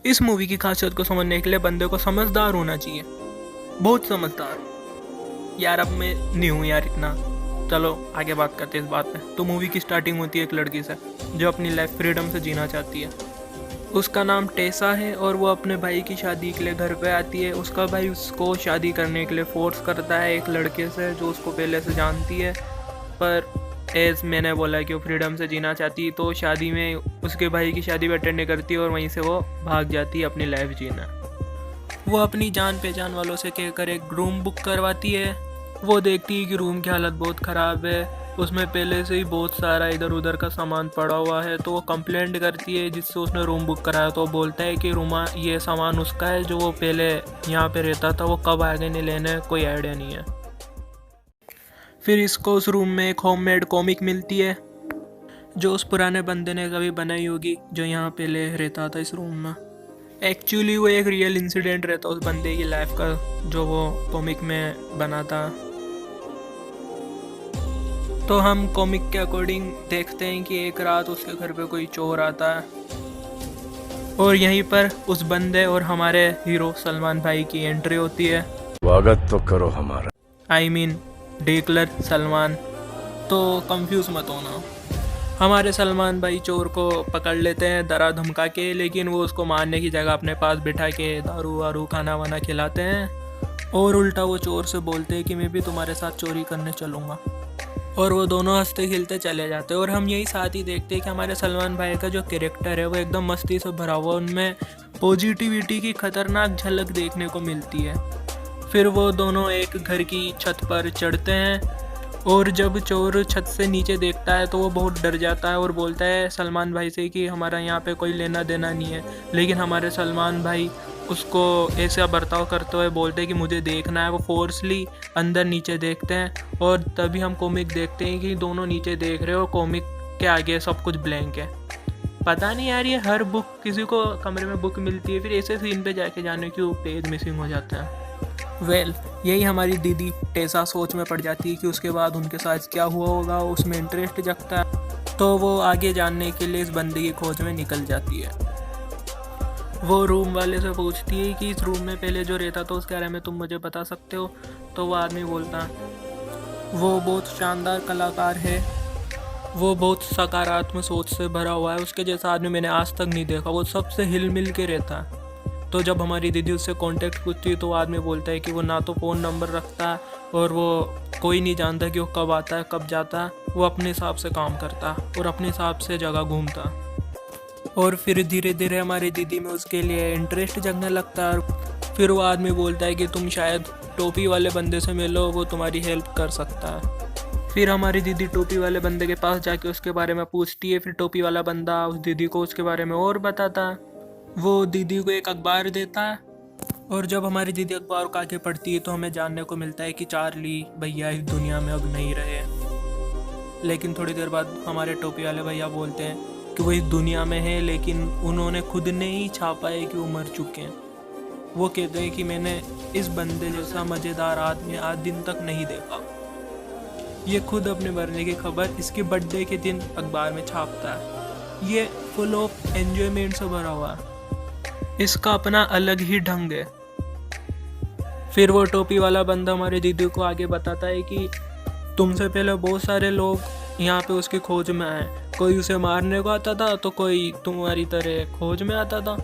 इस मूवी की खासियत को समझने के लिए बंदे को समझदार होना चाहिए, बहुत समझदार। यार अब मैं नहीं हूँ यार इतना, चलो आगे बात करते हैं इस बात में। तो मूवी की स्टार्टिंग होती है एक लड़की से जो अपनी लाइफ फ्रीडम से जीना चाहती है। उसका नाम टेसा है और वो अपने भाई की शादी के लिए घर पे आती है। उसका भाई उसको शादी करने के लिए फोर्स करता है एक लड़के से जो उसको पहले से जानती है, पर एज मैंने बोला कि वो फ्रीडम से जीना चाहती है तो शादी में उसके भाई की शादी भी अटेंड नहीं करती और वहीं से वो भाग जाती है अपनी लाइफ जीना। वो अपनी जान पहचान वालों से कहकर एक रूम बुक करवाती है। वो देखती है कि रूम की हालत बहुत ख़राब है, उसमें पहले से ही बहुत सारा इधर उधर का सामान पड़ा हुआ है। तो वो कंप्लेंट करती है जिससे उसने रूम बुक कराया। तो वो बोलता है कि रूमा ये सामान उसका है जो वो पहले यहाँ पे रहता था, वो कब आगे नहीं लेने कोई आइडिया नहीं है। फिर इसको उस रूम में एक होममेड कॉमिक मिलती है जो उस पुराने बंदे ने कभी बनाई होगी जो यहाँ पहले रहता था इस रूम में। एक्चुअली वो एक रियल इंसिडेंट रहता उस बंदे की लाइफ का जो वो कॉमिक में बना था। तो हम कॉमिक के अकॉर्डिंग देखते हैं कि एक रात उसके घर पे कोई चोर आता है और यहीं पर उस बंदे और हमारे हीरो सलमान भाई की एंट्री होती है। स्वागत तो करो हमारा। आई मीन डेकलर सलमान, तो कंफ्यूज मत होना। हमारे सलमान भाई चोर को पकड़ लेते हैं डरा धमका के, लेकिन वो उसको मारने की जगह अपने पास बिठा के दारू वारू खाना वाना खिलाते हैं और उल्टा वो चोर से बोलते हैं कि मैं भी तुम्हारे साथ चोरी करने चलूँगा। और वो दोनों हंसते खिलते चले जाते हैं और हम यही साथ ही देखते हैं कि हमारे सलमान भाई का जो कैरेक्टर है वो एकदम मस्ती से भरा हुआ, उनमें पॉजिटिविटी की खतरनाक झलक देखने को मिलती है। फिर वो दोनों एक घर की छत पर चढ़ते हैं और जब चोर छत से नीचे देखता है तो वो बहुत डर जाता है और बोलता है सलमान भाई से कि हमारा यहाँ पे कोई लेना देना नहीं है। लेकिन हमारे सलमान भाई उसको ऐसा बर्ताव करते हुए बोलते हैं कि मुझे देखना है। वो फोर्सली अंदर नीचे देखते हैं और तभी हम कॉमिक देखते हैं कि दोनों नीचे देख रहे हो, कॉमिक के आगे सब कुछ ब्लैंक है। पता नहीं यार, ये हर बुक किसी को कमरे में बुक मिलती है फिर ऐसे सीन पे जाके जाने क्यों पेज मिसिंग हो जाता है। यही हमारी दीदी टेसा सोच में पड़ जाती है कि उसके बाद उनके साथ क्या हुआ होगा, उसमें इंटरेस्ट जगता है। तो वो आगे जानने के लिए इस बंदे की खोज में निकल जाती है। वो रूम वाले से पूछती है कि इस रूम में पहले जो रहता था उसके बारे में तुम मुझे बता सकते हो। तो वो आदमी बोलता वो बहुत शानदार कलाकार है, वो बहुत सकारात्मक सोच से भरा हुआ है, उसके जैसा आदमी मैंने आज तक नहीं देखा, वो सबसे हिल मिल के रहता है। तो जब हमारी दीदी उससे कांटेक्ट पूछती है तो वो आदमी बोलता है कि वो ना तो फ़ोन नंबर रखता है और वो कोई नहीं जानता कि वो कब आता है कब जाता है। वो अपने हिसाब से काम करता है और अपने हिसाब से जगह घूमता है। और फिर धीरे धीरे हमारी दीदी में उसके लिए इंटरेस्ट जगने लगता है। फिर वो आदमी बोलता है कि तुम शायद टोपी वाले बंदे से मिलो, वो तुम्हारी हेल्प कर सकता है। फिर हमारी दीदी टोपी वाले बंदे के पास जाके उसके बारे में पूछती है। फिर टोपी वाला बंदा उस दीदी को उसके बारे में और बताता है। वो दीदी को एक अखबार देता है और जब हमारी दीदी अखबार को आगे पढ़ती है तो हमें जानने को मिलता है कि चार्ली भैया इस दुनिया में अब नहीं रहे। लेकिन थोड़ी देर बाद हमारे टोपी वाले भैया बोलते हैं कि वो इस दुनिया में है, लेकिन उन्होंने खुद ने ही छापा है कि वो मर चुके हैं। वो कहते हैं कि मैंने इस बंदे जैसा मज़ेदार आदमी आज दिन तक नहीं देखा। ये खुद अपने मरने की खबर इसके बर्थडे के दिन अखबार में छापता है। ये फुल ऑफ एंजॉयमेंट से भरा हुआ है, इसका अपना अलग ही ढंग है। फिर वो टोपी वाला बंदा हमारी दीदी को आगे बताता है कि तुमसे पहले बहुत सारे लोग यहाँ पे उसकी खोज में आए, कोई उसे मारने को आता था तो कोई तुम्हारी तरह खोज में आता था,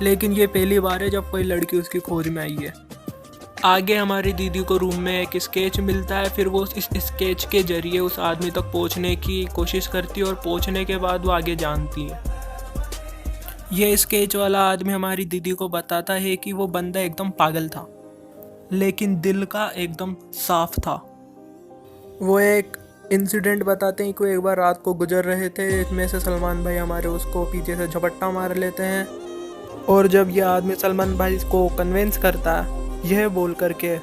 लेकिन ये पहली बार है जब कोई लड़की उसकी खोज में आई है। आगे हमारी दीदी को रूम में एक स्केच मिलता है। फिर वो इस स्केच के जरिए उस आदमी तक पहुँचने की कोशिश करती है और पहुँचने के बाद वो आगे जानती है। ये स्केच वाला आदमी हमारी दीदी को बताता है कि वो बंदा एकदम पागल था लेकिन दिल का एकदम साफ था। वो एक इंसिडेंट बताते हैं कि वो एक बार रात को गुजर रहे थे, इसमें से सलमान भाई हमारे उसको पीछे से झपट्टा मार लेते हैं और जब यह आदमी सलमान भाई को कन्विंस करता है यह बोल करके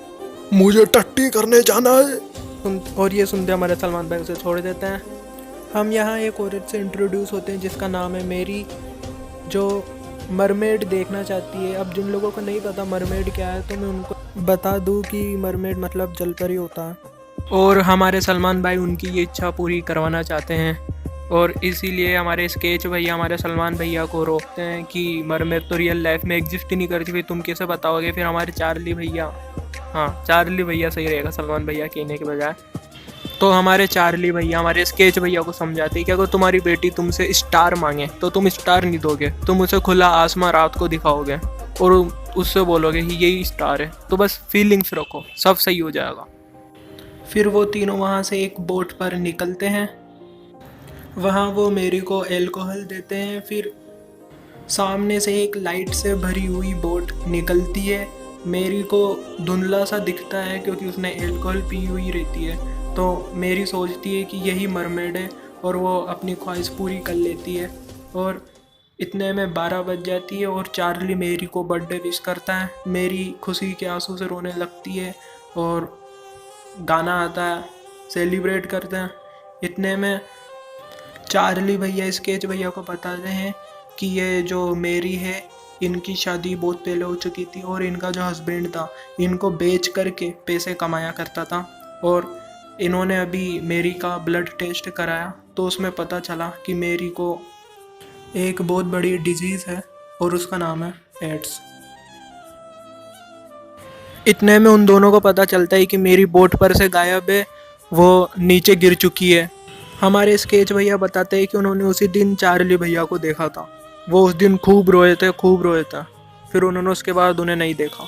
मुझे टट्टी करने जाना है, और ये सुनते हमारे सलमान भाई उसे छोड़ देते हैं। हम यहाँ एक औरत से इंट्रोड्यूस होते हैं जिसका नाम है मेरी, जो मरमेड देखना चाहती है। अब जिन लोगों को नहीं पता मरमेड क्या है तो मैं उनको बता दूं कि मरमेड मतलब जलपरी होता है और हमारे सलमान भाई उनकी ये इच्छा पूरी करवाना चाहते हैं। और इसीलिए हमारे स्केच भैया हमारे सलमान भैया को रोकते हैं कि मरमेर तो रियल लाइफ में एग्जिस्ट ही नहीं करती, फिर तुम कैसे बताओगे। फिर हमारे चार्ली भैया, हाँ चार्ली भैया सही रहेगा सलमान भैया कहने के बजाय, तो हमारे चार्ली भैया हमारे स्केच भैया को समझाते हैं कि अगर तुम्हारी बेटी तुमसे स्टार मांगे तो तुम स्टार नहीं दोगे, तुम उसे खुला आसमां रात को दिखाओगे और उससे बोलोगे कि यही स्टार है, तो बस फीलिंग्स रखो, सब सही हो जाएगा। फिर वो तीनों वहाँ से एक बोट पर निकलते हैं। वहाँ वो मेरी को एल्कोहल देते हैं। फिर सामने से एक लाइट से भरी हुई बोट निकलती है। मेरी को धुंधला सा दिखता है क्योंकि उसने एल्कोहल पी हुई रहती है, तो मेरी सोचती है कि यही मरमेड है और वो अपनी ख्वाहिश पूरी कर लेती है। और इतने में 12 बज जाती है और चार्ली मेरी को बर्थडे विश करता है। मेरी खुशी के आंसू से रोने लगती है और गाना आता है, सेलिब्रेट करते हैं। इतने में चार्ली भैया स्केच भैया को बताते हैं कि ये जो मेरी है इनकी शादी बहुत पहले हो चुकी थी और इनका जो हस्बैंड था इनको बेच करके पैसे कमाया करता था, और इन्होंने अभी मेरी का ब्लड टेस्ट कराया तो उसमें पता चला कि मेरी को एक बहुत बड़ी डिजीज़ है और उसका नाम है एड्स। इतने में उन दोनों को पता चलता है कि मेरी बोट पर से गायब है, वो नीचे गिर चुकी है। हमारे स्केच भैया बताते हैं कि उन्होंने उसी दिन चार्ली भैया को देखा था, वो उस दिन खूब रोए थे, फिर उन्होंने उसके बाद उन्हें नहीं देखा।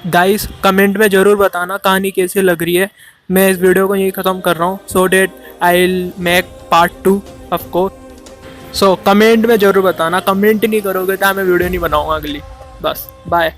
गाइस कमेंट में ज़रूर बताना कहानी कैसी लग रही है। मैं इस वीडियो को यहीं ख़त्म कर रहा हूँ, so that I will make part 2 of course. So comment में ज़रूर बताना, कमेंट नहीं करोगे तो मैं वीडियो नहीं बनाऊँगा अगली। बस बाय।